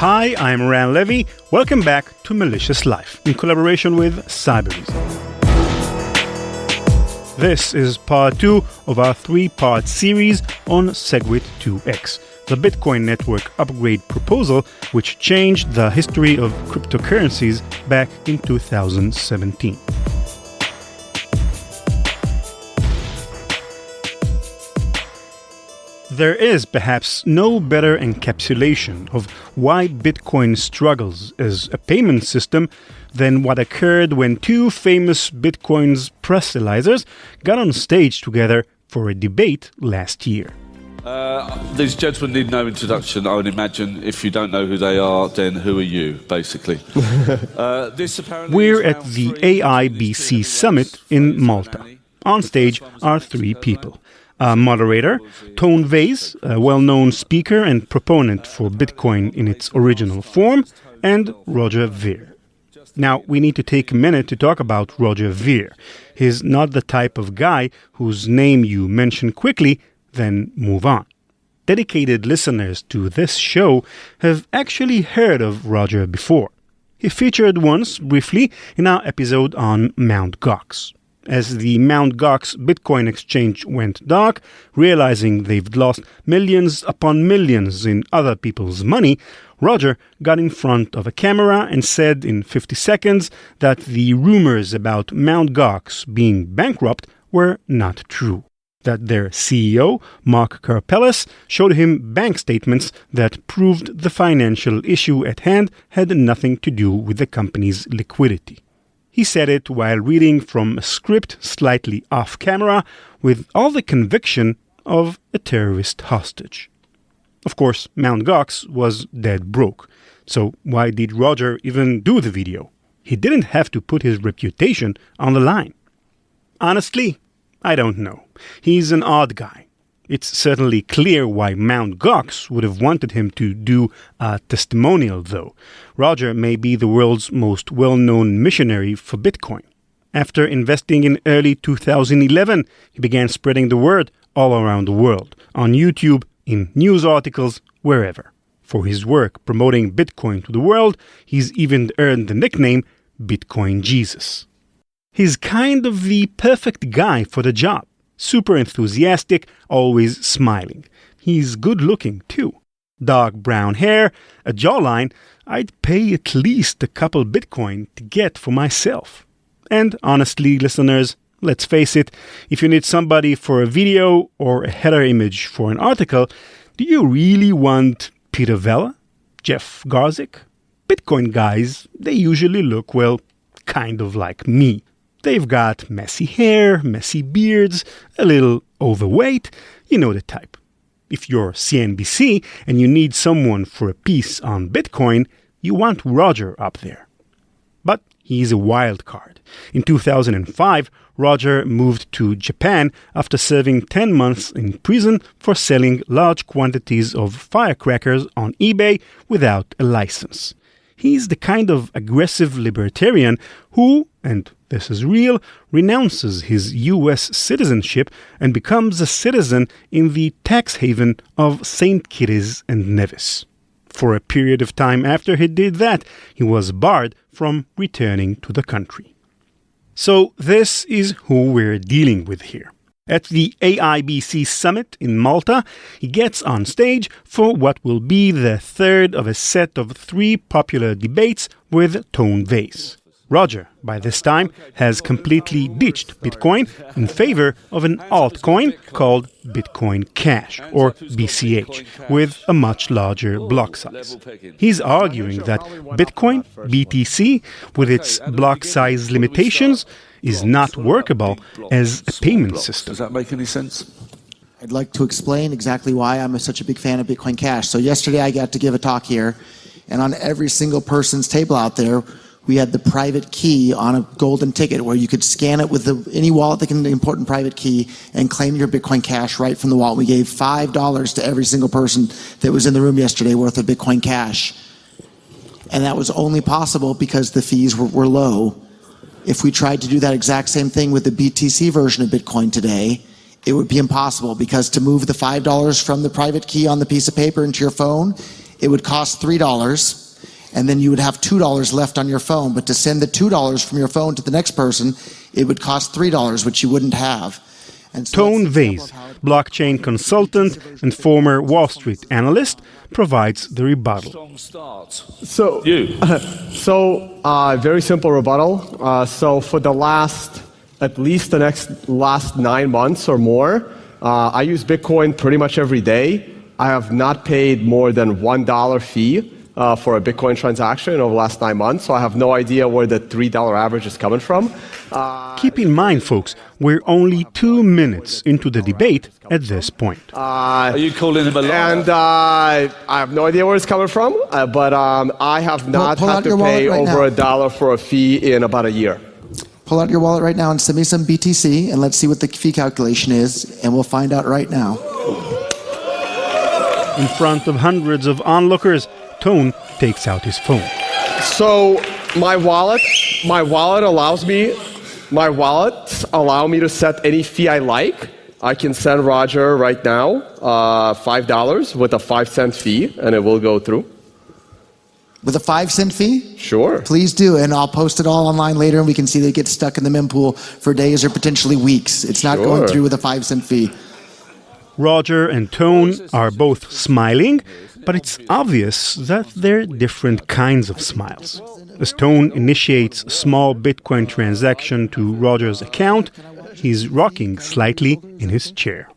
Hi, I'm Ran Levy. Welcome back to Malicious Life in collaboration with Cyberreason. This is part 2 of our 3-part series on SegWit2x, the Bitcoin network upgrade proposal which changed the history of cryptocurrencies back in 2017. There is perhaps no better encapsulation of why Bitcoin struggles as a payment system than what occurred when two famous Bitcoin's proselytizers got on stage together for a debate last year. These gentlemen need no introduction, I would imagine. If you don't know who they are, then who are you, basically? We're at the AIBC Summit in Malta. On stage are three people. A moderator, Tone Vase, a well-known speaker and proponent for Bitcoin in its original form, and Roger Ver. Now, we need to take a minute to talk about Roger Ver. He's not the type of guy whose name you mention quickly, then move on. Dedicated listeners to this show have actually heard of Roger before. He featured once, briefly, in our episode on Mt. Gox. As the Mt. Gox Bitcoin exchange went dark, realizing they've lost millions upon millions in other people's money, Roger got in front of a camera and said in 50 seconds that the rumors about Mt. Gox being bankrupt were not true. That their CEO, Mark Karpeles, showed him bank statements that proved the financial issue at hand had nothing to do with the company's liquidity. He said it while reading from a script slightly off camera with all the conviction of a terrorist hostage. Of course, Mt. Gox was dead broke. So why did Roger even do the video? He didn't have to put his reputation on the line. Honestly, I don't know. He's an odd guy. It's certainly clear why Mt. Gox would have wanted him to do a testimonial, though. Roger may be the world's most well-known missionary for Bitcoin. After investing in early 2011, he began spreading the word all around the world, on YouTube, in news articles, wherever. For his work promoting Bitcoin to the world, he's even earned the nickname Bitcoin Jesus. He's kind of the perfect guy for the job. Super enthusiastic, always smiling. He's good-looking, too. Dark brown hair, a jawline I'd pay at least a couple Bitcoin to get for myself. And honestly, listeners, let's face it, if you need somebody for a video or a header image for an article, do you really want Peter Vella? Jeff Garzik? Bitcoin guys, they usually look, well, kind of like me. They've got messy hair, messy beards, a little overweight, you know the type. If you're CNBC and you need someone for a piece on Bitcoin, you want Roger up there. But he's a wild card. In 2005, Roger moved to Japan after serving 10 months in prison for selling large quantities of firecrackers on eBay without a license. He's the kind of aggressive libertarian who, and this is real, renounces his U.S. citizenship and becomes a citizen in the tax haven of St. Kitts and Nevis. For a period of time after he did that, he was barred from returning to the country. So this is who we're dealing with here. At the AIBC Summit in Malta, he gets on stage for what will be the third of a set of 3 popular debates with Tone Vase. Roger, by this time, has completely ditched Bitcoin in favor of an altcoin called Bitcoin Cash, or BCH, with a much larger block size. He's arguing that Bitcoin, BTC, with its block size limitations, is not workable as a payment system. Does that make any sense? I'd like to explain exactly why I'm such a big fan of Bitcoin Cash. So yesterday I got to give a talk here, and on every single person's table out there, we had the private key on a golden ticket where you could scan it with any wallet that can import a private key and claim your Bitcoin Cash right from the wallet. We gave $5 to every single person that was in the room yesterday worth of Bitcoin Cash. And that was only possible because the fees were low. If we tried to do that exact same thing with the BTC version of Bitcoin today, it would be impossible because to move the $5 from the private key on the piece of paper into your phone, it would cost $3, and then you would have $2 left on your phone. But to send the $2 from your phone to the next person, it would cost $3, which you wouldn't have. And so Tone Vase, blockchain consultant and former Wall Street analyst, provides the rebuttal. Strong start. So, very simple rebuttal. So for the at least the last 9 months or more, I use Bitcoin pretty much every day. I have not paid more than $1 fee for a Bitcoin transaction over the last 9 months, so I have no idea where the $3 average is coming from. Keep in mind, folks, we're only 2 minutes into the debate at this point. Are you calling him a liar? And I have no idea where it's coming from, but I have not Pull had out to your pay wallet right over now. $1 for a fee in about a year. Pull out your wallet right now and send me some BTC, and let's see what the fee calculation is, and we'll find out right now. In front of hundreds of onlookers, Tone takes out his phone. So my wallets allow me to set any fee I like. I can send Roger right now $5 with a 5-cent fee, and it will go through. With a 5-cent fee? Sure. Please do, and I'll post it all online later, and we can see they get stuck in the mempool for days or potentially weeks. It's not going through with a 5-cent fee. Roger and Tone are both smiling, but it's obvious that they're different kinds of smiles. As Tone initiates a small Bitcoin transaction to Roger's account, he's rocking slightly in his chair.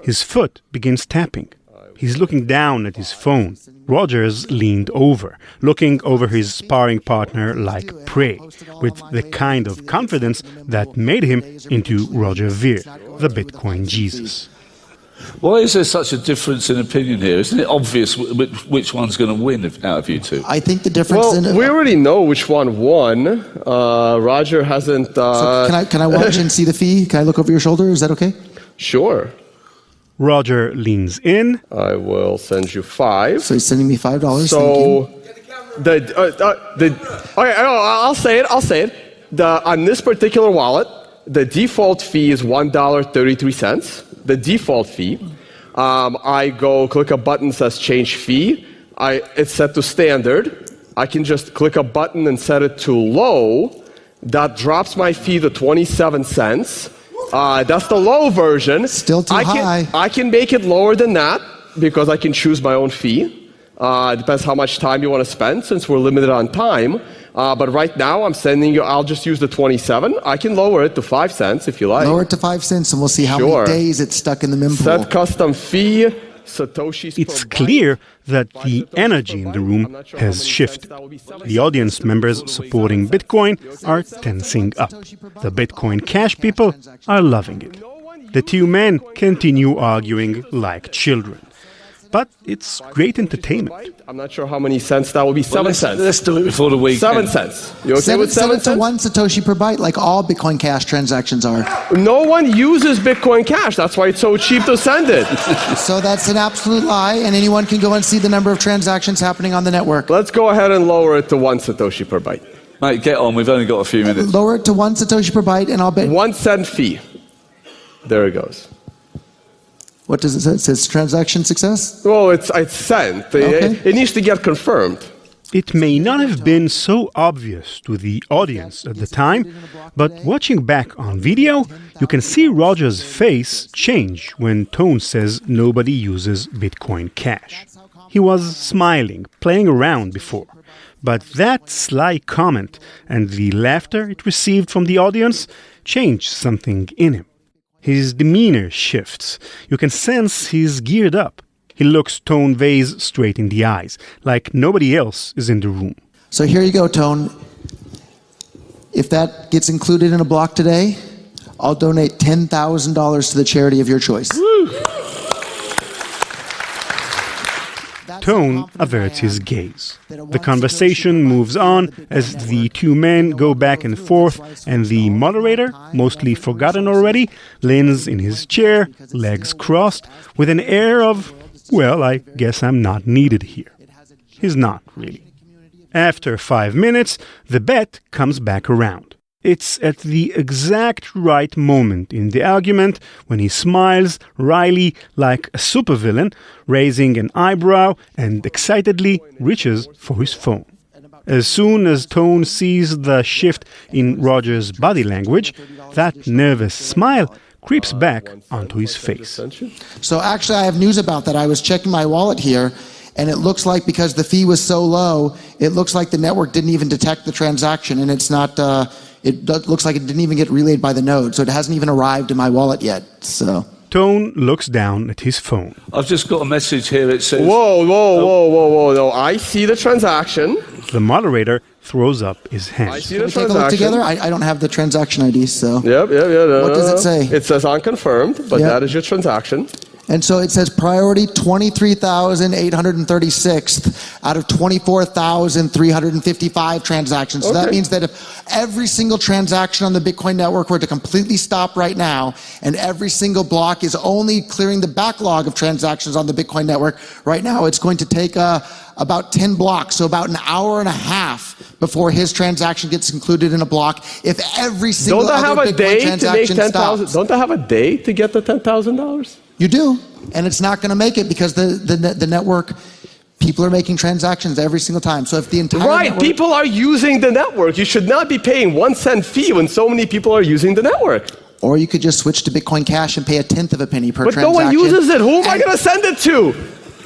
His foot begins tapping. He's looking down at his phone. Roger's leaned over, looking over his sparring partner like prey, with the kind of confidence that made him into Roger Ver, the Bitcoin Jesus. Why is there such a difference in opinion here? Isn't it obvious which one's going to win out of you two? I think the difference we already know which one won. Roger hasn't... So can I watch and see the fee? Can I look over your shoulder? Is that okay? Sure. Roger leans in. I will send you $5. So he's sending me $5. So I'll say it. On this particular wallet, the default fee is $1.33. The default fee. I go click a button that says change fee. It's set to standard. I can just click a button and set it to low. That drops my fee to 27 cents. That's the low version. Still too high. I can make it lower than that because I can choose my own fee. It depends how much time you want to spend since we're limited on time. But right now I'll just use the 27. I can lower it to 5 cents if you like. Lower it to 5 cents and we'll see how many days it's stuck in the mempool. Set custom fee. Satoshis It's clear that the energy in the room has shifted. The audience members supporting Bitcoin are tensing up. The Bitcoin Cash people are loving it. The two men continue arguing like children. But it's great entertainment. I'm not sure how many cents that will be. 7 cents. Let's do it before the weekend. 7 cents. You okay with 7 to cents? 1 Satoshi per byte, like all Bitcoin Cash transactions are. No one uses Bitcoin Cash. That's why it's so cheap to send it. So that's an absolute lie, and anyone can go and see the number of transactions happening on the network. Let's go ahead and lower it to 1 Satoshi per byte. Mate, get on. We've only got a few minutes. Lower it to 1 Satoshi per byte, and I'll bet... 1 cent fee. There it goes. What does it say? It says transaction success? Well, it's sent. Okay. It needs to get confirmed. It may not have been so obvious to the audience at the time, but watching back on video, you can see Roger's face change when Tone says nobody uses Bitcoin Cash. He was smiling, playing around before. But that sly comment and the laughter it received from the audience changed something in him. His demeanor shifts. You can sense he's geared up. He looks Tone Vase straight in the eyes, like nobody else is in the room. So here you go, Tone. If that gets included in a block today, I'll donate $10,000 to the charity of your choice. Woo! Tone averts his gaze. The conversation moves on as the two men go back and forth, and the moderator, mostly forgotten already, leans in his chair, legs crossed, with an air of, well, I guess I'm not needed here. He's not, really. After 5 minutes, the bet comes back around. It's at the exact right moment in the argument when he smiles wryly like a supervillain, raising an eyebrow and excitedly reaches for his phone. As soon as Tone sees the shift in Roger's body language, that nervous smile creeps back onto his face. So actually I have news about that. I was checking my wallet here, and it looks like because the fee was so low, it looks like the network didn't even detect the transaction, and it's not, looks like it didn't even get relayed by the node, so it hasn't even arrived in my wallet yet. So Tone looks down at his phone. I've just got a message here. It says... Whoa. No, I see the transaction. The moderator throws up his I hands. see the Can we take a look transaction. together? I don't have the transaction ID, so. Yep. No, What does it say? It says unconfirmed, but Yep. that is your transaction. And so it says priority 23,836 out of 24,355 transactions. So that Okay. means that if every single transaction on the Bitcoin network were to completely stop right now, and every single block is only clearing the backlog of transactions on the Bitcoin network right now, it's going to take about 10 blocks, so about an hour and a half before his transaction gets included in a block. If every single Don't I have other a Bitcoin day to make transaction 10,000? stops. Don't I have a day to get the $10,000? You do, and it's not going to make it because the network, people are making transactions every single time. So if the entire Right, network, people are using the network. You should not be paying 1 cent fee when so many people are using the network. or you could just switch to Bitcoin Cash and pay a tenth of a penny per But transaction. no one uses it. Who am I And going to send it to?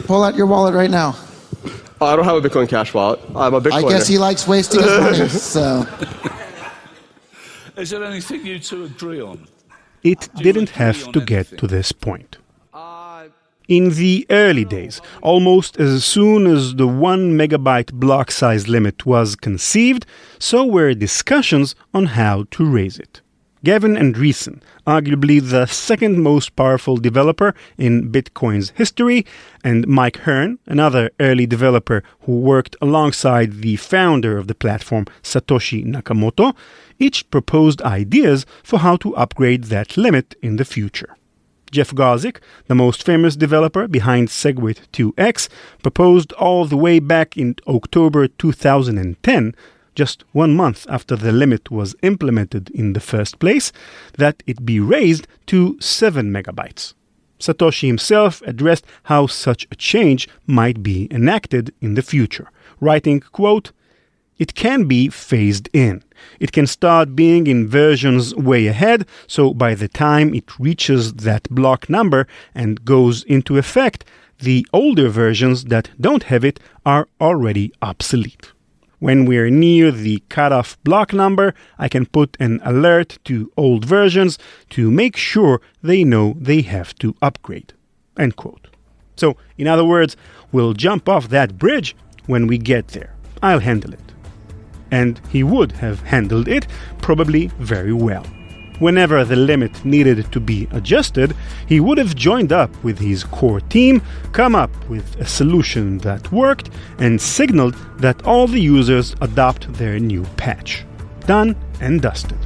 Pull out your wallet right now. Oh, I don't have a Bitcoin Cash wallet. I'm a Bitcoiner. I guess he likes wasting his money. So Is there anything you two agree on? It didn't have to get to this point. In the early days, almost as soon as the 1 megabyte block size limit was conceived, so were discussions on how to raise it. Gavin Andreessen, arguably the second most powerful developer in Bitcoin's history, and Mike Hearn, another early developer who worked alongside the founder of the platform, Satoshi Nakamoto, each proposed ideas for how to upgrade that limit in the future. Jeff Garzik, the most famous developer behind SegWit2x, proposed all the way back in October 2010, just 1 month after the limit was implemented in the first place, that it be raised to 7 megabytes. Satoshi himself addressed how such a change might be enacted in the future, writing, quote, "It can be phased in. It can start being in versions way ahead, so by the time it reaches that block number and goes into effect, the older versions that don't have it are already obsolete. When we're near the cutoff block number, I can put an alert to old versions to make sure they know they have to upgrade." End quote. So, in other words, we'll jump off that bridge when we get there. I'll handle it. And he would have handled it probably very well. Whenever the limit needed to be adjusted, he would have joined up with his core team, come up with a solution that worked, and signaled that all the users adopt their new patch. Done and dusted.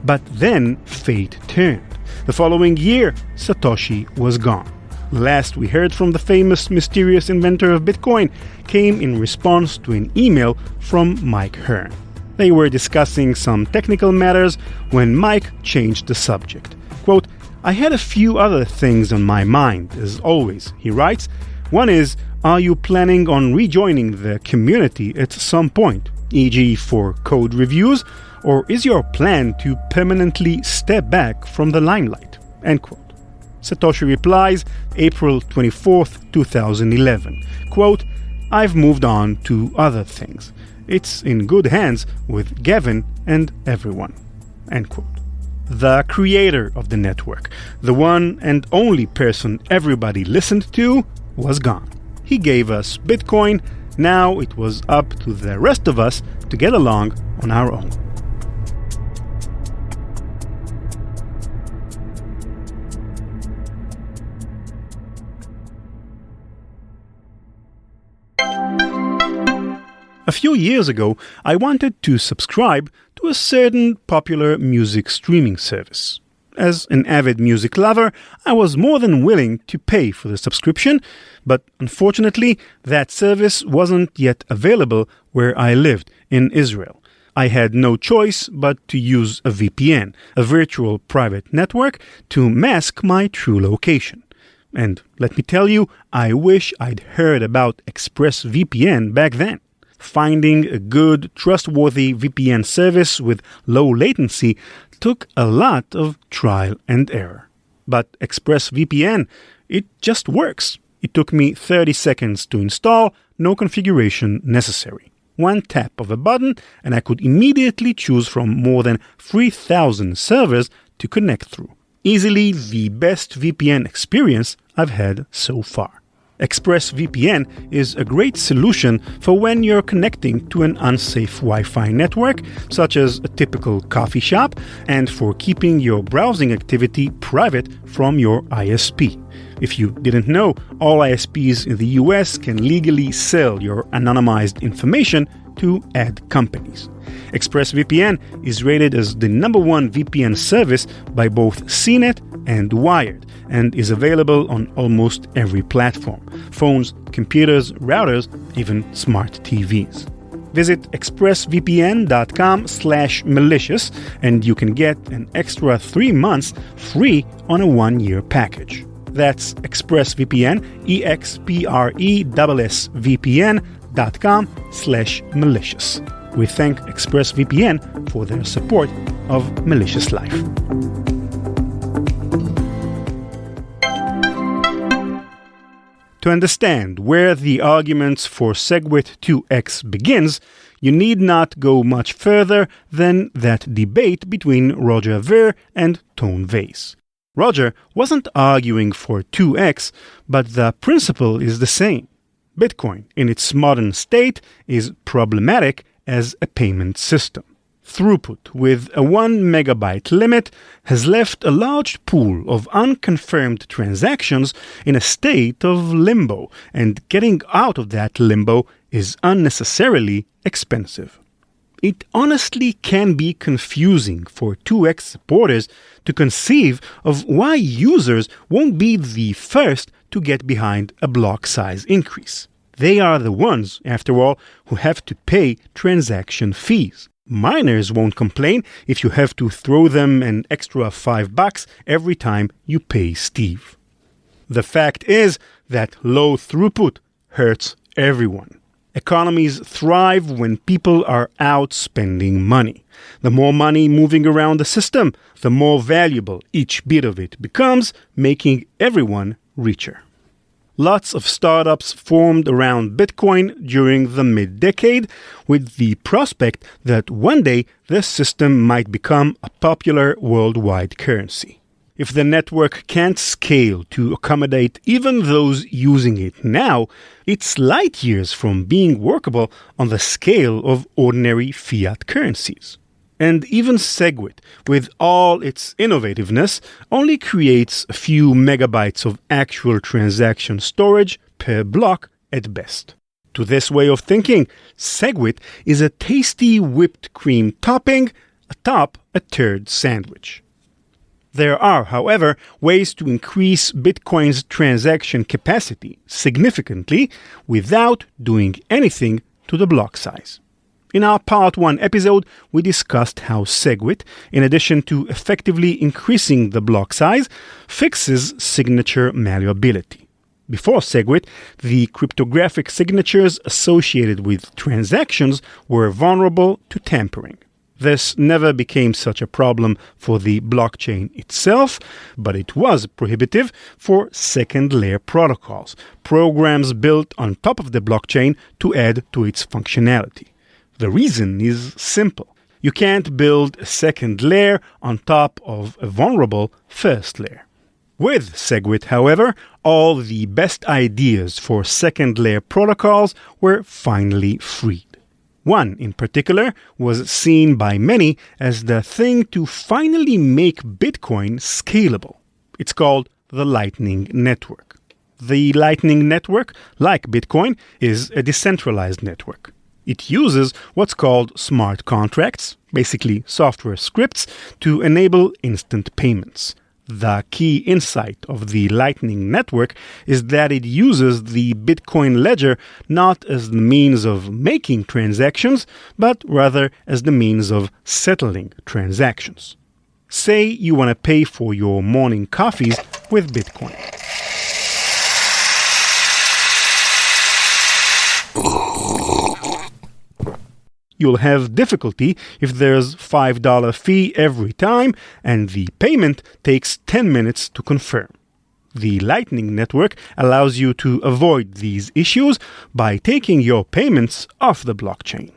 But then fate turned. The following year, Satoshi was gone. The last we heard from the famous mysterious inventor of Bitcoin came in response to an email from Mike Hearn. They were discussing some technical matters when Mike changed the subject. Quote, "I had a few other things on my mind, as always," he writes. "One is, are you planning on rejoining the community at some point, e.g. for code reviews, or is your plan to permanently step back from the limelight?" End quote. Satoshi replies, April 24th, 2011, quote, "I've moved on to other things. It's in good hands with Gavin and everyone." End quote. The creator of the network, the one and only person everybody listened to, was gone. He gave us Bitcoin. Now it was up to the rest of us to get along on our own. A few years ago, I wanted to subscribe to a certain popular music streaming service. As an avid music lover, I was more than willing to pay for the subscription, but unfortunately, that service wasn't yet available where I lived in Israel. I had no choice but to use a VPN, a virtual private network, to mask my true location. And let me tell you, I wish I'd heard about ExpressVPN back then. Finding a good, trustworthy VPN service with low latency took a lot of trial and error. But ExpressVPN, it just works. It took me 30 seconds to install, no configuration necessary. One tap of a button, and I could immediately choose from more than 3,000 servers to connect through. Easily the best VPN experience I've had so far. ExpressVPN is a great solution for when you're connecting to an unsafe Wi-Fi network, such as a typical coffee shop, and for keeping your browsing activity private from your ISP. If you didn't know, all ISPs in the US can legally sell your anonymized information to ad companies. ExpressVPN is rated as the #1 VPN service by both CNET and Wired, and is available on almost every platform: phones, computers, routers, even smart TVs. Visit expressvpn.com/malicious and you can get an extra 3 months free on a 1-year package. That's ExpressVPN, expressvpn.com/malicious. We thank ExpressVPN for their support of Malicious Life. To understand where the arguments for SegWit2x begins, you need not go much further than that debate between Roger Ver and Tone Vays. Roger wasn't arguing for 2x, but the principle is the same. Bitcoin, in its modern state, is problematic as a payment system. Throughput with a 1 megabyte limit has left a large pool of unconfirmed transactions in a state of limbo, and getting out of that limbo is unnecessarily expensive. It honestly can be confusing for 2x supporters to conceive of why users won't be the first to get behind a block size increase. They are the ones, after all, who have to pay transaction fees. Miners won't complain if you have to throw them an extra $5 every time you pay Steve. The fact is that low throughput hurts everyone. Economies thrive when people are out spending money. The more money moving around the system, the more valuable each bit of it becomes, making everyone richer. Lots of startups formed around Bitcoin during the mid-decade, with the prospect that one day the system might become a popular worldwide currency. If the network can't scale to accommodate even those using it now, it's light years from being workable on the scale of ordinary fiat currencies. And even SegWit, with all its innovativeness, only creates a few megabytes of actual transaction storage per block at best. To this way of thinking, SegWit is a tasty whipped cream topping atop a turd sandwich. There are, however, ways to increase Bitcoin's transaction capacity significantly without doing anything to the block size. In our Part 1 episode, we discussed how SegWit, in addition to effectively increasing the block size, fixes signature malleability. Before SegWit, the cryptographic signatures associated with transactions were vulnerable to tampering. This never became such a problem for the blockchain itself, but it was prohibitive for second-layer protocols, programs built on top of the blockchain to add to its functionality. The reason is simple. You can't build a second layer on top of a vulnerable first layer. With SegWit, however, all the best ideas for second-layer protocols were finally freed. One, in particular, was seen by many as the thing to finally make Bitcoin scalable. It's called the Lightning Network. The Lightning Network, like Bitcoin, is a decentralized network. It uses what's called smart contracts, basically software scripts, to enable instant payments. The key insight of the Lightning Network is that it uses the Bitcoin ledger not as the means of making transactions, but rather as the means of settling transactions. Say you want to pay for your morning coffees with Bitcoin. You'll have difficulty if there's $5 fee every time and the payment takes 10 minutes to confirm. The Lightning Network allows you to avoid these issues by taking your payments off the blockchain.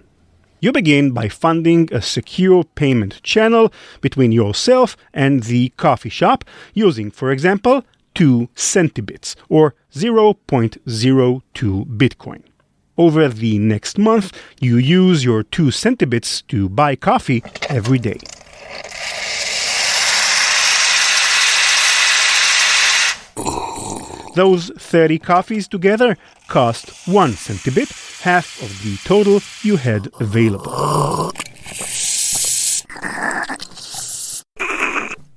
You begin by funding a secure payment channel between yourself and the coffee shop using, for example, 2 centibits or 0.02 Bitcoin. Over the next month, you use your 2 centibits to buy coffee every day. Those 30 coffees together cost 1 centibit, half of the total you had available.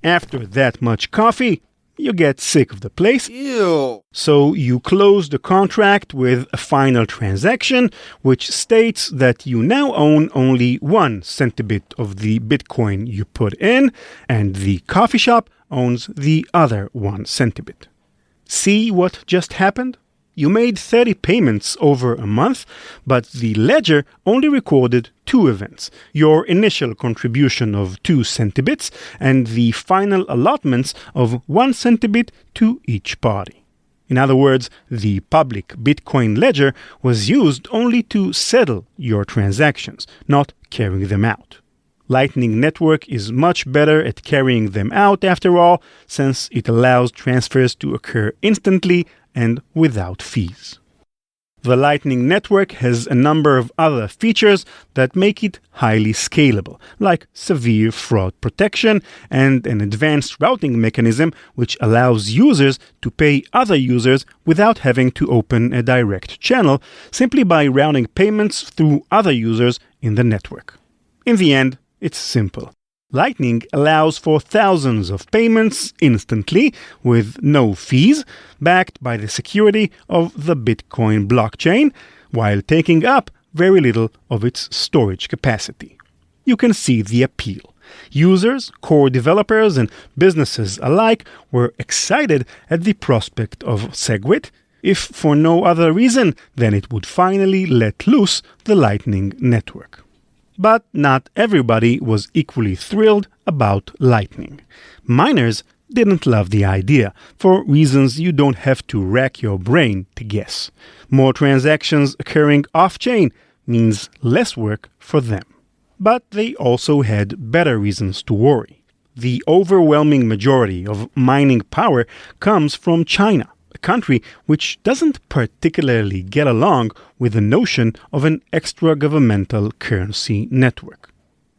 After that much coffee, you get sick of the place. Ew. So you close the contract with a final transaction, which states that you now own only 1 centibit of the Bitcoin you put in, and the coffee shop owns the other 1 centibit. See what just happened? You made 30 payments over a month, but the ledger only recorded 2 events, your initial contribution of 2 centibits and the final allotments of 1 centibit to each party. In other words, the public Bitcoin ledger was used only to settle your transactions, not carrying them out. Lightning Network is much better at carrying them out after all, since it allows transfers to occur instantly and without fees. The Lightning Network has a number of other features that make it highly scalable, like severe fraud protection and an advanced routing mechanism which allows users to pay other users without having to open a direct channel, simply by routing payments through other users in the network. In the end, it's simple. Lightning allows for thousands of payments instantly with no fees, backed by the security of the Bitcoin blockchain, while taking up very little of its storage capacity. You can see the appeal. Users, core developers, and businesses alike were excited at the prospect of SegWit, if for no other reason than it would finally let loose the Lightning Network. But not everybody was equally thrilled about Lightning. Miners didn't love the idea, for reasons you don't have to rack your brain to guess. More transactions occurring off-chain means less work for them. But they also had better reasons to worry. The overwhelming majority of mining power comes from China, a country which doesn't particularly get along with the notion of an extra-governmental currency network.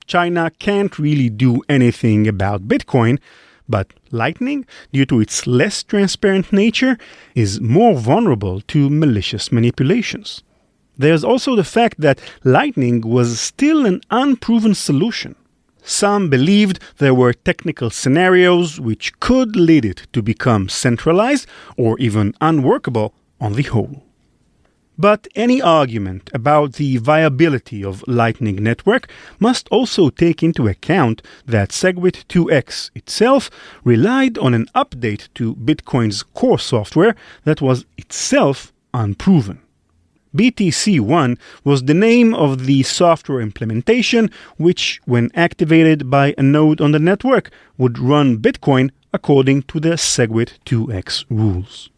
China can't really do anything about Bitcoin, but Lightning, due to its less transparent nature, is more vulnerable to malicious manipulations. There's also the fact that Lightning was still an unproven solution. Some believed there were technical scenarios which could lead it to become centralized or even unworkable on the whole. But any argument about the viability of Lightning Network must also take into account that SegWit2x itself relied on an update to Bitcoin's core software that was itself unproven. BTC1 was the name of the software implementation which, when activated by a node on the network, would run Bitcoin according to the SegWit2x rules.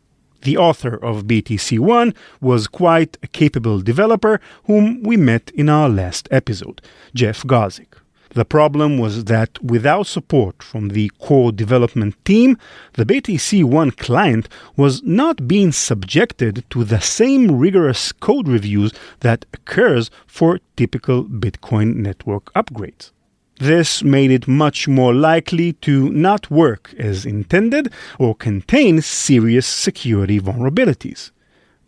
The author of BTC1 was quite a capable developer whom we met in our last episode, Jeff Garzik. The problem was that without support from the core development team, the BTC1 client was not being subjected to the same rigorous code reviews that occurs for typical Bitcoin network upgrades. This made it much more likely to not work as intended or contain serious security vulnerabilities.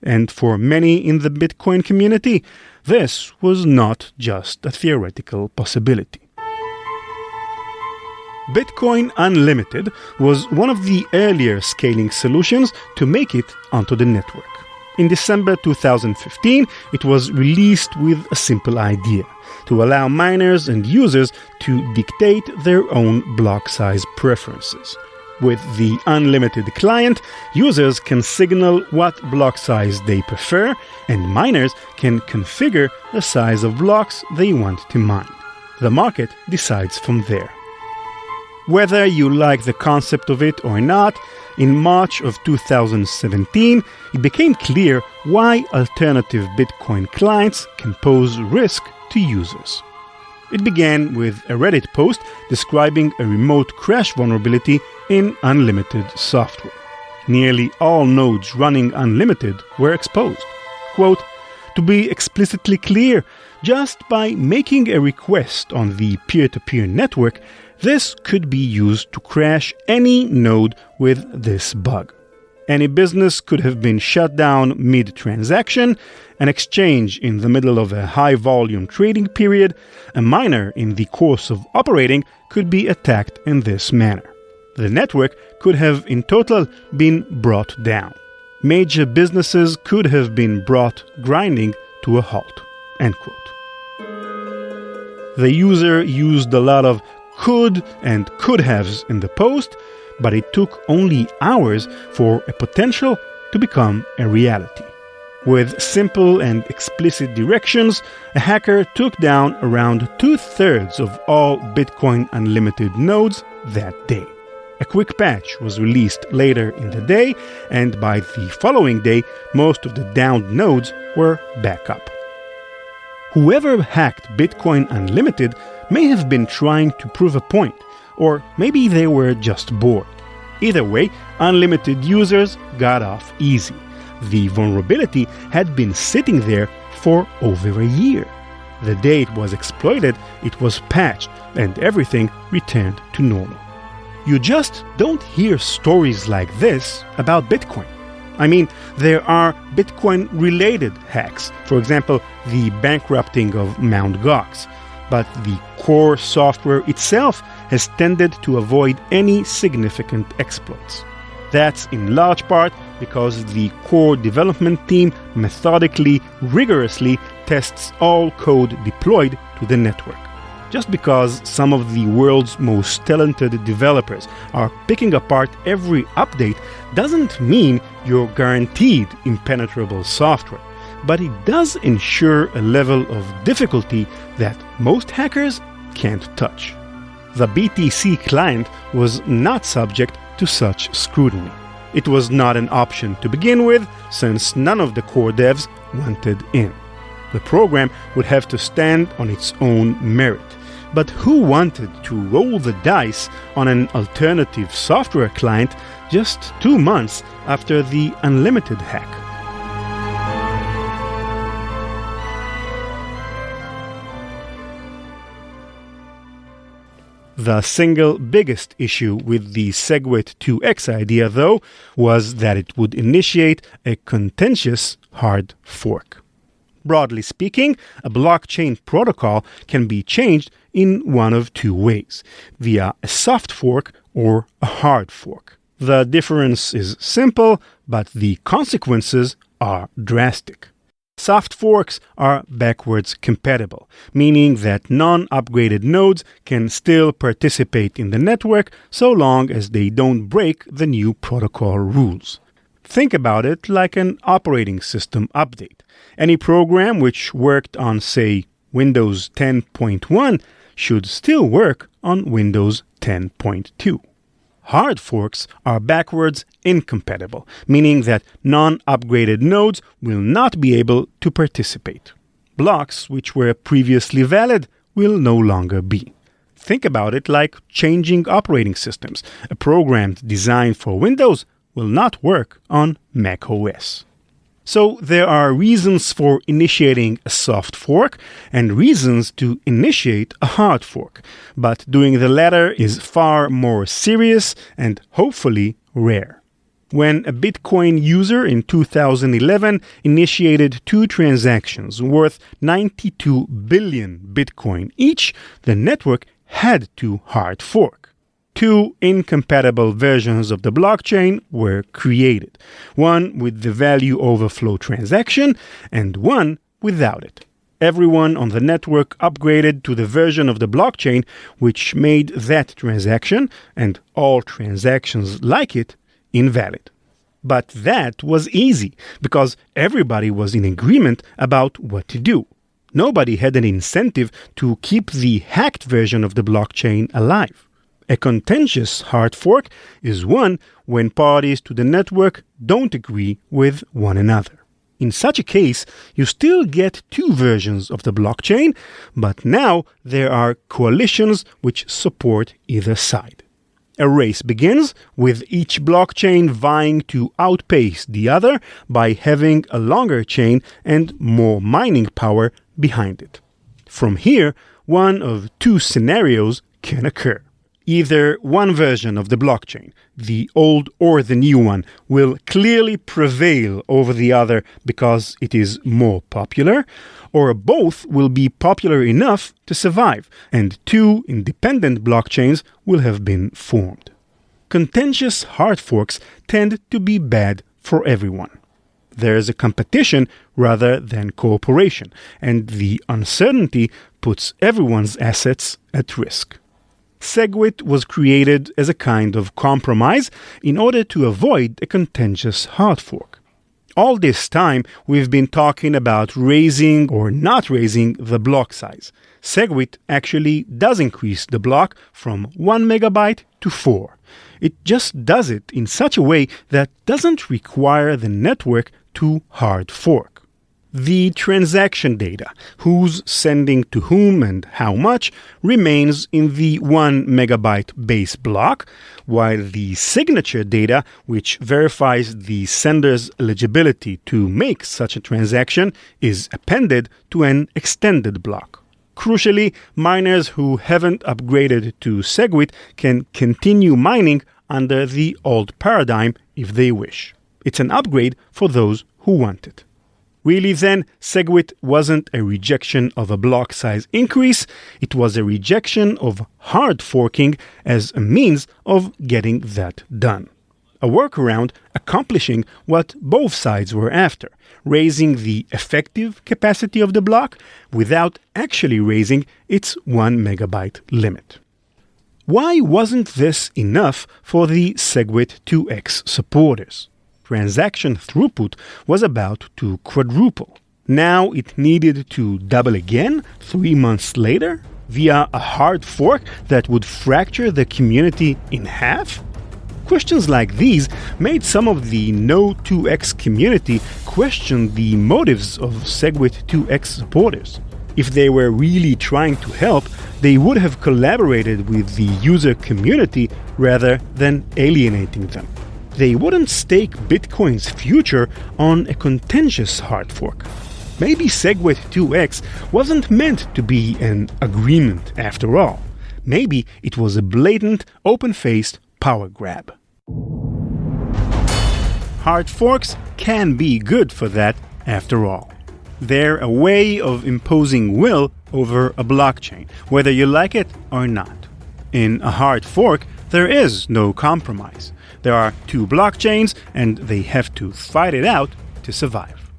And for many in the Bitcoin community, this was not just a theoretical possibility. Bitcoin Unlimited was one of the earlier scaling solutions to make it onto the network. In December 2015, it was released with a simple idea: to allow miners and users to dictate their own block size preferences. With the unlimited client, users can signal what block size they prefer, and miners can configure the size of blocks they want to mine. The market decides from there. Whether you like the concept of it or not, in March of 2017, it became clear why alternative Bitcoin clients can pose risk to users. It began with a Reddit post describing a remote crash vulnerability in unlimited software. Nearly all nodes running unlimited were exposed. Quote, "To be explicitly clear, just by making a request on the peer-to-peer network, this could be used to crash any node with this bug. Any business could have been shut down mid-transaction, an exchange in the middle of a high-volume trading period, a miner in the course of operating could be attacked in this manner. The network could have in total been brought down. Major businesses could have been brought grinding to a halt." End quote. The user used a lot of could and could-haves in the post, but it took only hours for a potential to become a reality. With simple and explicit directions, a hacker took down around 2/3 of all Bitcoin Unlimited nodes that day. A quick patch was released later in the day, and by the following day, most of the downed nodes were back up. Whoever hacked Bitcoin Unlimited may have been trying to prove a point, or maybe they were just bored. Either way, unlimited users got off easy. The vulnerability had been sitting there for over a year. The day it was exploited, it was patched, and everything returned to normal. You just don't hear stories like this about Bitcoin. I mean, there are Bitcoin-related hacks, for example, the bankrupting of Mt. Gox, but the core software itself has tended to avoid any significant exploits. That's in large part because the core development team methodically, rigorously tests all code deployed to the network. Just because some of the world's most talented developers are picking apart every update doesn't mean you're guaranteed impenetrable software, but it does ensure a level of difficulty that most hackers can't touch. The BTC client was not subject to such scrutiny. It was not an option to begin with, since none of the core devs wanted in. The program would have to stand on its own merit. But who wanted to roll the dice on an alternative software client just 2 months after the Unlimited hack? The single biggest issue with the SegWit2x idea, though, was that it would initiate a contentious hard fork. Broadly speaking, a blockchain protocol can be changed in one of two ways, via a soft fork or a hard fork. The difference is simple, but the consequences are drastic. Soft forks are backwards compatible, meaning that non-upgraded nodes can still participate in the network so long as they don't break the new protocol rules. Think about it like an operating system update. Any program which worked on, say, Windows 10.1 should still work on Windows 10.2. Hard forks are backwards incompatible, meaning that non-upgraded nodes will not be able to participate. Blocks which were previously valid will no longer be. Think about it like changing operating systems. A program designed for Windows will not work on Mac OS. So there are reasons for initiating a soft fork and reasons to initiate a hard fork, but doing the latter is far more serious and hopefully rare. When a Bitcoin user in 2011 initiated 2 transactions worth 92 billion Bitcoin each, the network had to hard fork. two incompatible versions of the blockchain were created, one with the value overflow transaction and one without it. Everyone on the network upgraded to the version of the blockchain which made that transaction, and all transactions like it, invalid. But that was easy, because everybody was in agreement about what to do. Nobody had an incentive to keep the hacked version of the blockchain alive. A contentious hard fork is one when parties to the network don't agree with one another. In such a case, you still get two versions of the blockchain, but now there are coalitions which support either side. A race begins with each blockchain vying to outpace the other by having a longer chain and more mining power behind it. From here, one of two scenarios can occur. Either one version of the blockchain, the old or the new one, will clearly prevail over the other because it is more popular, or both will be popular enough to survive, and two independent blockchains will have been formed. Contentious hard forks tend to be bad for everyone. There is a competition rather than cooperation, and the uncertainty puts everyone's assets at risk. SegWit was created as a kind of compromise in order to avoid a contentious hard fork. All this time, we've been talking about raising or not raising the block size. SegWit actually does increase the block from 1 megabyte to 4. It just does it in such a way that doesn't require the network to hard fork. The transaction data, who's sending to whom and how much, remains in the 1 megabyte base block, while the signature data, which verifies the sender's eligibility to make such a transaction, is appended to an extended block. Crucially, miners who haven't upgraded to SegWit can continue mining under the old paradigm if they wish. It's an upgrade for those who want it. Really then, SegWit wasn't a rejection of a block size increase, it was a rejection of hard forking as a means of getting that done. A workaround accomplishing what both sides were after, raising the effective capacity of the block without actually raising its 1 megabyte limit. Why wasn't this enough for the SegWit2x supporters? Transaction throughput was about to quadruple. Now it needed to double again 3 months later via a hard fork that would fracture the community in half? Questions like these made some of the No 2x community question the motives of SegWit2x supporters. If they were really trying to help, they would have collaborated with the user community rather than alienating them. They wouldn't stake Bitcoin's future on a contentious hard fork. Maybe SegWit2x wasn't meant to be an agreement after all. Maybe it was a blatant, open-faced power grab. Hard forks can be good for that after all. They're a way of imposing will over a blockchain, whether you like it or not. In a hard fork, there is no compromise. There are two blockchains, and they have to fight it out to survive.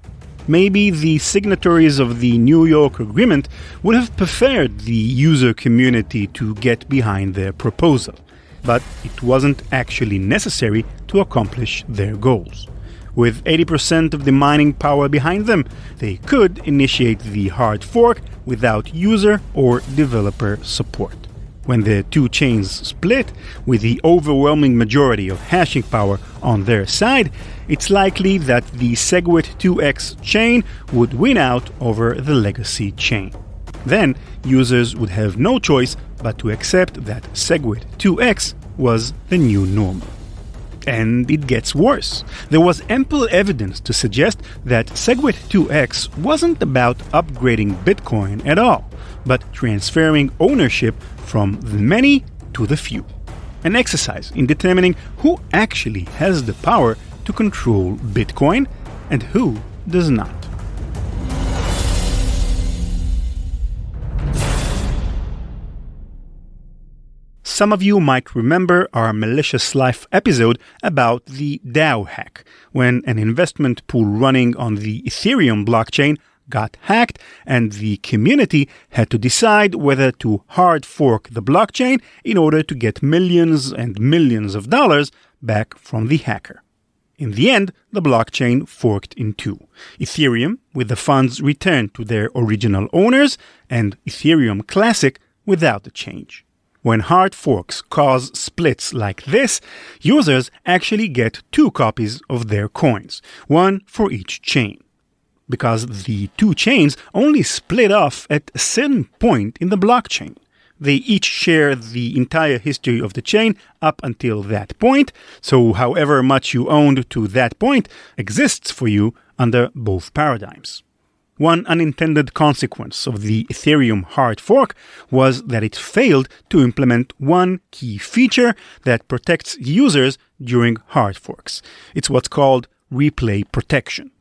Maybe the signatories of the New York Agreement would have preferred the user community to get behind their proposal, but it wasn't actually necessary to accomplish their goals. With 80% of the mining power behind them, they could initiate the hard fork without user or developer support. When the two chains split, with the overwhelming majority of hashing power on their side, it's likely that the SegWit2x chain would win out over the legacy chain. Then, users would have no choice but to accept that SegWit2x was the new normal. And it gets worse. There was ample evidence to suggest that SegWit2x wasn't about upgrading Bitcoin at all, but transferring ownership from the many to the few. An exercise in determining who actually has the power to control Bitcoin and who does not. Some of you might remember our Malicious Life episode about the DAO hack, when an investment pool running on the Ethereum blockchain got hacked and the community had to decide whether to hard fork the blockchain in order to get millions and millions of dollars back from the hacker. In the end, the blockchain forked in two. Ethereum, with the funds returned to their original owners, and Ethereum Classic without the change. When hard forks cause splits like this, users actually get two copies of their coins, one for each chain. Because the two chains only split off at a certain point in the blockchain. They each share the entire history of the chain up until that point, so however much you owned to that point exists for you under both paradigms. One unintended consequence of the Ethereum hard fork was that it failed to implement one key feature that protects users during hard forks. It's what's called replay protection.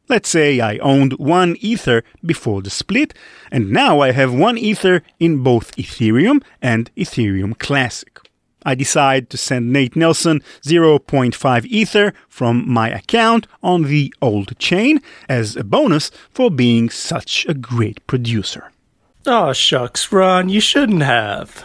Let's say I owned 1 Ether before the split, and now I have 1 Ether in both Ethereum and Ethereum Classic. I decide to send Nate Nelson 0.5 Ether from my account on the old chain as a bonus for being such a great producer. Aw, shucks, Ron, you shouldn't have.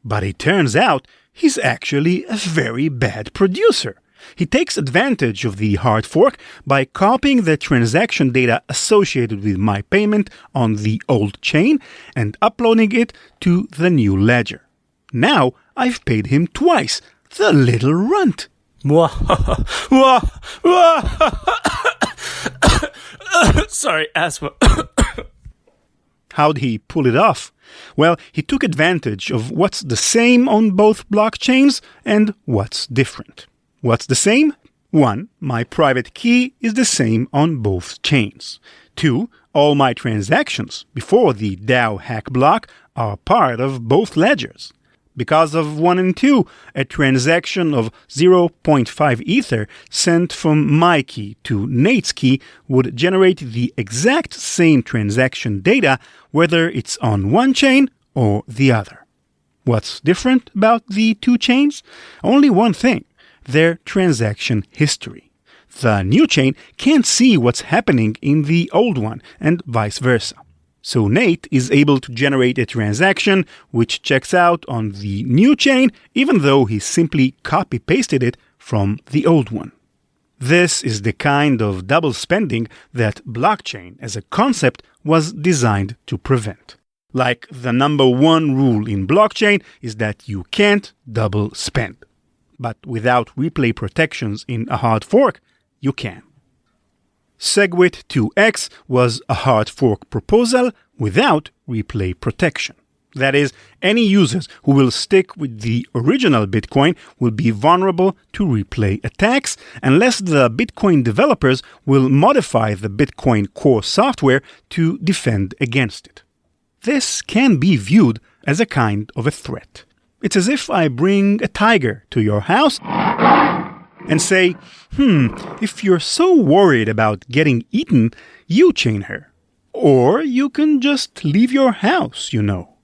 But it turns out he's actually a very bad producer. He takes advantage of the hard fork by copying the transaction data associated with my payment on the old chain and uploading it to the new ledger. Now I've paid him twice, the little runt. Sorry, asthma. How'd he pull it off? Well, he took advantage of what's the same on both blockchains and what's different. What's the same? 1. My private key is the same on both chains. 2. All my transactions before the DAO hack block are part of both ledgers. Because of 1 and 2, a transaction of 0.5 Ether sent from my key to Nate's key would generate the exact same transaction data whether it's on one chain or the other. What's different about the two chains? Only one thing. Their transaction history. The new chain can't see what's happening in the old one, and vice versa. So Nate is able to generate a transaction which checks out on the new chain, even though he simply copy-pasted it from the old one. This is the kind of double spending that blockchain as a concept was designed to prevent. Like the number one rule in blockchain is that you can't double spend. But without replay protections in a hard fork, you can. SegWit2x was a hard fork proposal without replay protection. That is, any users who will stick with the original Bitcoin will be vulnerable to replay attacks unless the Bitcoin developers will modify the Bitcoin core software to defend against it. This can be viewed as a kind of a threat. It's as if I bring a tiger to your house and say, if you're so worried about getting eaten, you chain her. Or you can just leave your house, you know.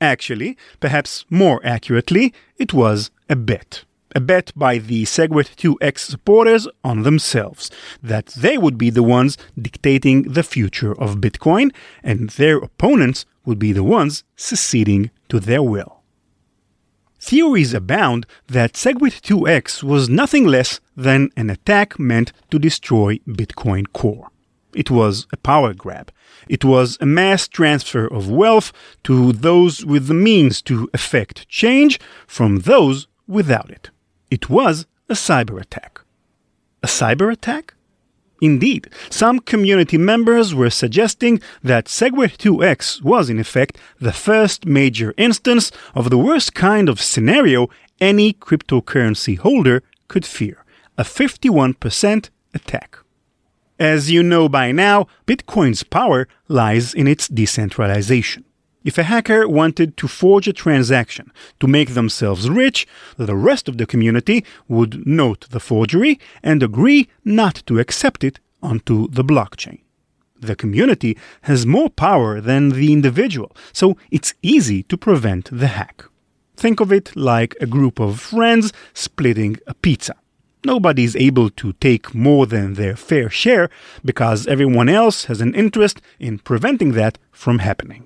Actually, perhaps more accurately, it was a bet. A bet by the SegWit2x supporters on themselves, that they would be the ones dictating the future of Bitcoin, and their opponents would be the ones seceding to their will. Theories abound that SegWit2x was nothing less than an attack meant to destroy Bitcoin Core. It was a power grab. It was a mass transfer of wealth to those with the means to effect change from those without it. It was a cyber attack. A cyber attack? Indeed, some community members were suggesting that SegWit2x was in effect the first major instance of the worst kind of scenario any cryptocurrency holder could fear, a 51% attack. As you know by now, Bitcoin's power lies in its decentralization. If a hacker wanted to forge a transaction to make themselves rich, the rest of the community would note the forgery and agree not to accept it onto the blockchain. The community has more power than the individual, so it's easy to prevent the hack. Think of it like a group of friends splitting a pizza. Nobody's able to take more than their fair share because everyone else has an interest in preventing that from happening.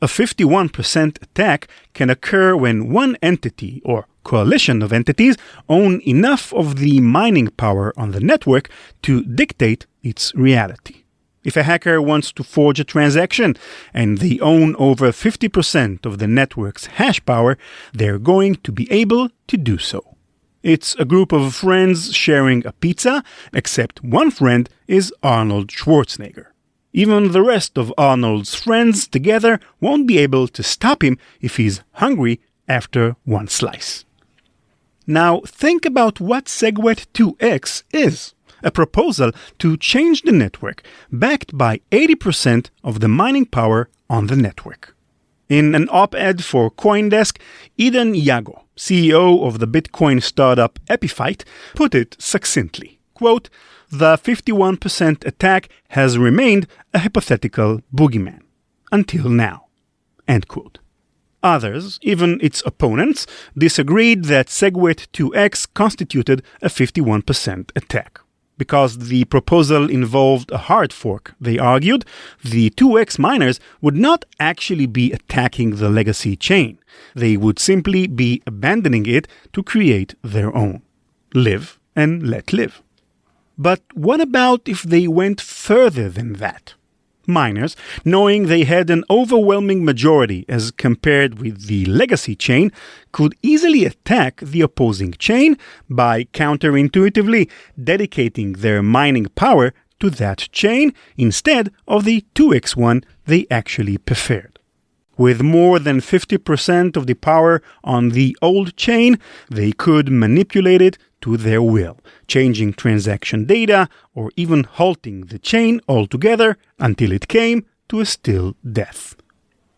A 51% attack can occur when one entity or coalition of entities own enough of the mining power on the network to dictate its reality. If a hacker wants to forge a transaction and they own over 50% of the network's hash power, they're going to be able to do so. It's a group of friends sharing a pizza, except one friend is Arnold Schwarzenegger. Even the rest of Arnold's friends together won't be able to stop him if he's hungry after one slice. Now think about what SegWit2x is. A proposal to change the network backed by 80% of the mining power on the network. In an op-ed for CoinDesk, Eden Yago, CEO of the Bitcoin startup Epiphyte, put it succinctly. Quote, "The 51% attack has remained a hypothetical boogeyman. Until now." End quote. Others, even its opponents, disagreed that SegWit2x constituted a 51% attack. Because the proposal involved a hard fork, they argued, the 2x miners would not actually be attacking the legacy chain. They would simply be abandoning it to create their own. Live and let live. But what about if they went further than that? Miners, knowing they had an overwhelming majority as compared with the legacy chain, could easily attack the opposing chain by counterintuitively dedicating their mining power to that chain instead of the 2x one they actually preferred. With more than 50% of the power on the old chain, they could manipulate it to their will, changing transaction data or even halting the chain altogether until it came to a still death.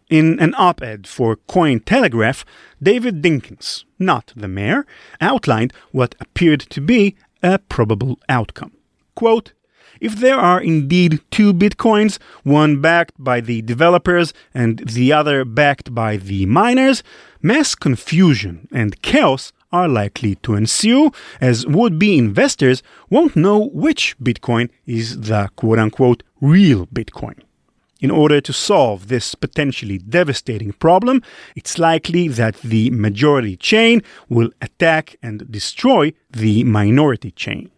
In an op-ed for Cointelegraph, David Dinkins, not the mayor, outlined what appeared to be a probable outcome. Quote, "If there are indeed two Bitcoins, one backed by the developers and the other backed by the miners, mass confusion and chaos are likely to ensue, as would-be investors won't know which Bitcoin is the quote-unquote real Bitcoin. In order to solve this potentially devastating problem, it's likely that the majority chain will attack and destroy the minority chain.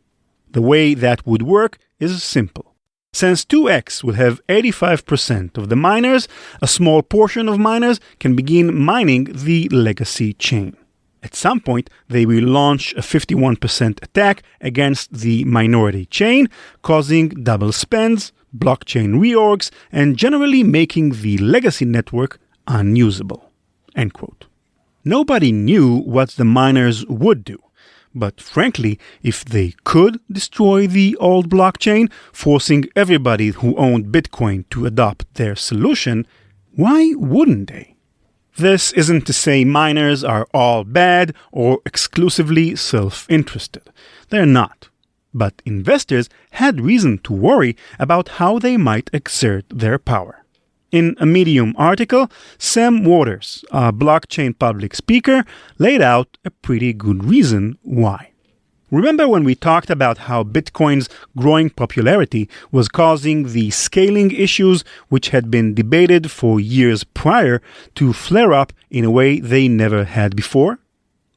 The way that would work is simple. Since 2x will have 85% of the miners, a small portion of miners can begin mining the legacy chain. At some point, they will launch a 51% attack against the minority chain, causing double spends, blockchain reorgs, and generally making the legacy network unusable." End quote. Nobody knew what the miners would do. But frankly, if they could destroy the old blockchain, forcing everybody who owned Bitcoin to adopt their solution, why wouldn't they? This isn't to say miners are all bad or exclusively self-interested. They're not. But investors had reason to worry about how they might exert their power. In a Medium article, Sam Waters, a blockchain public speaker, laid out a pretty good reason why. Remember when we talked about how Bitcoin's growing popularity was causing the scaling issues which had been debated for years prior to flare up in a way they never had before?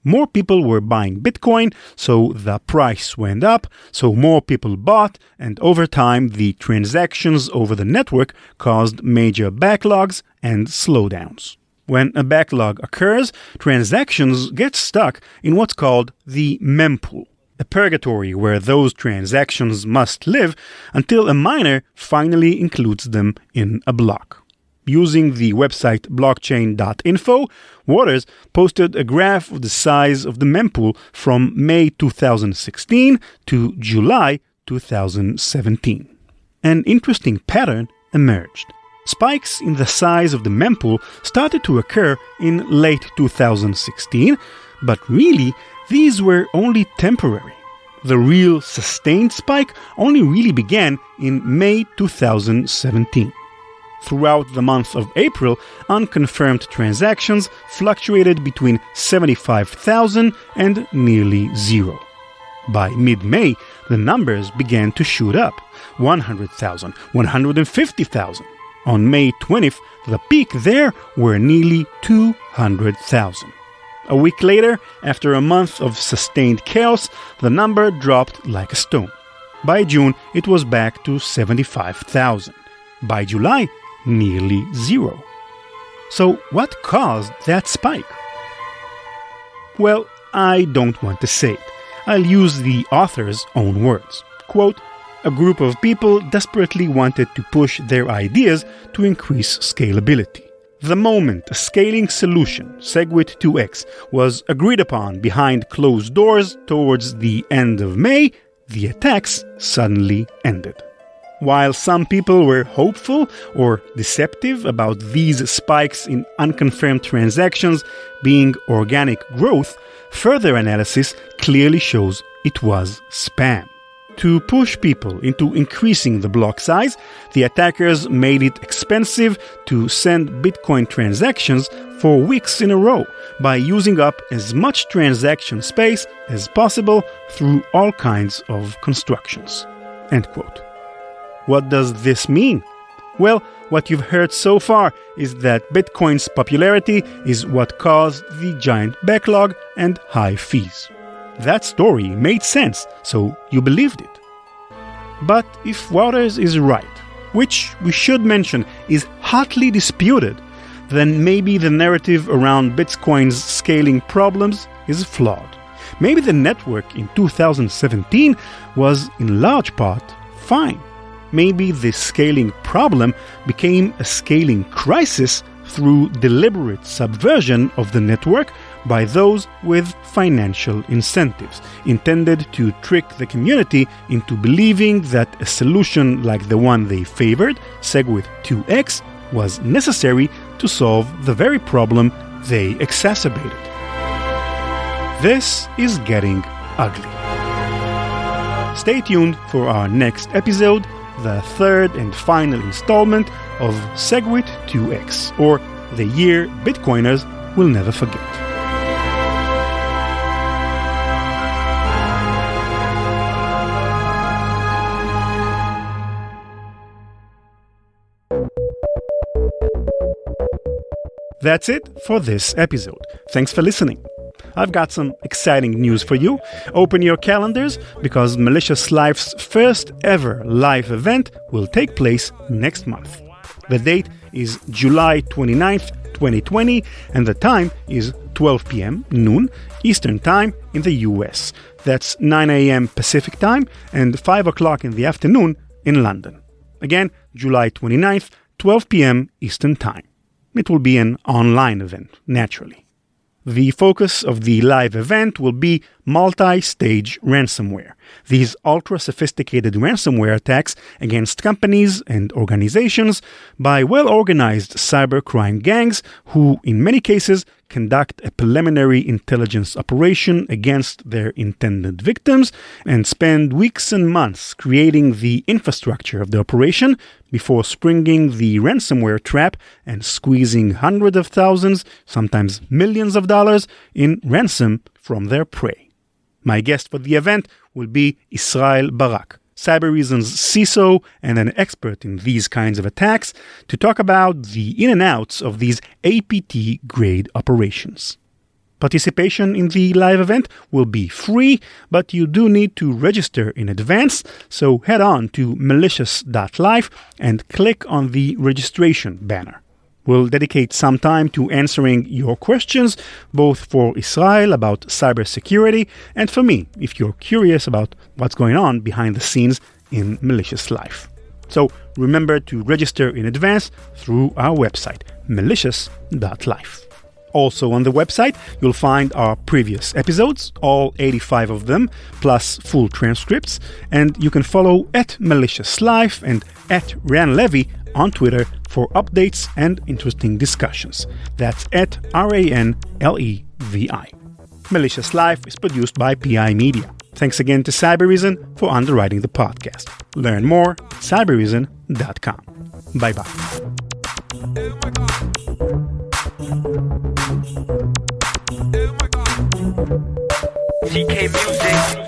More people were buying Bitcoin, so the price went up, so more people bought, and over time the transactions over the network caused major backlogs and slowdowns. When a backlog occurs, transactions get stuck in what's called the mempool, a purgatory where those transactions must live until a miner finally includes them in a block. Using the website blockchain.info, Waters posted a graph of the size of the mempool from May 2016 to July 2017. An interesting pattern emerged. Spikes in the size of the mempool started to occur in late 2016, but really, these were only temporary. The real sustained spike only really began in May 2017. Throughout the month of April, unconfirmed transactions fluctuated between 75,000 and nearly zero. By mid-May, the numbers began to shoot up: 100,000, 150,000. On May 20th, the peak there were nearly 200,000. A week later, after a month of sustained chaos, the number dropped like a stone. By June, it was back to 75,000. By July, nearly zero. So what caused that spike? Well, I don't want to say it. I'll use the author's own words. Quote, "A group of people desperately wanted to push their ideas to increase scalability. The moment a scaling solution, SegWit2x, was agreed upon behind closed doors towards the end of May, the attacks suddenly ended." While some people were hopeful or deceptive about these spikes in unconfirmed transactions being organic growth, further analysis clearly shows it was spam. To push people into increasing the block size, the attackers made it expensive to send Bitcoin transactions for weeks in a row by using up as much transaction space as possible through all kinds of constructions. End quote. What does this mean? Well, what you've heard so far is that Bitcoin's popularity is what caused the giant backlog and high fees. That story made sense, so you believed it. But if Waters is right, which we should mention is hotly disputed, then maybe the narrative around Bitcoin's scaling problems is flawed. Maybe the network in 2017 was in large part fine. Maybe this scaling problem became a scaling crisis through deliberate subversion of the network by those with financial incentives, intended to trick the community into believing that a solution like the one they favored, SegWit2x, was necessary to solve the very problem they exacerbated. This is getting ugly. Stay tuned for our next episode, the third and final installment of SegWit2x, or the year Bitcoiners will never forget. That's it for this episode. Thanks for listening. I've got some exciting news for you. Open your calendars because Malicious Life's first ever live event will take place next month. The date is July 29th, 2020, and the time is 12 p.m. noon Eastern Time in the US. That's 9 a.m. Pacific Time and 5 o'clock in the afternoon in London. Again, July 29th, 12 p.m. Eastern Time. It will be an online event, naturally. The focus of the live event will be multi-stage ransomware. These ultra-sophisticated ransomware attacks against companies and organizations by well-organized cybercrime gangs who, in many cases, conduct a preliminary intelligence operation against their intended victims and spend weeks and months creating the infrastructure of the operation before springing the ransomware trap and squeezing hundreds of thousands, sometimes millions of dollars in ransom from their prey. My guest for the event will be Israel Barak, Cybereason's CISO and an expert in these kinds of attacks, to talk about the in and outs of these APT-grade operations. Participation in the live event will be free, but you do need to register in advance, so head on to malicious.life and click on the registration banner. We'll dedicate some time to answering your questions, both for Israel about cybersecurity and for me, if you're curious about what's going on behind the scenes in Malicious Life. So remember to register in advance through our website, malicious.life. Also on the website, you'll find our previous episodes, all 85 of them, plus full transcripts, and you can follow @MaliciousLife and @RanLevy on Twitter for updates and interesting discussions. That's @RanLevi. Malicious Life is produced by PI Media. Thanks again to Cybereason for underwriting the podcast. Learn more at cybereason.com. Bye-bye. TK Music.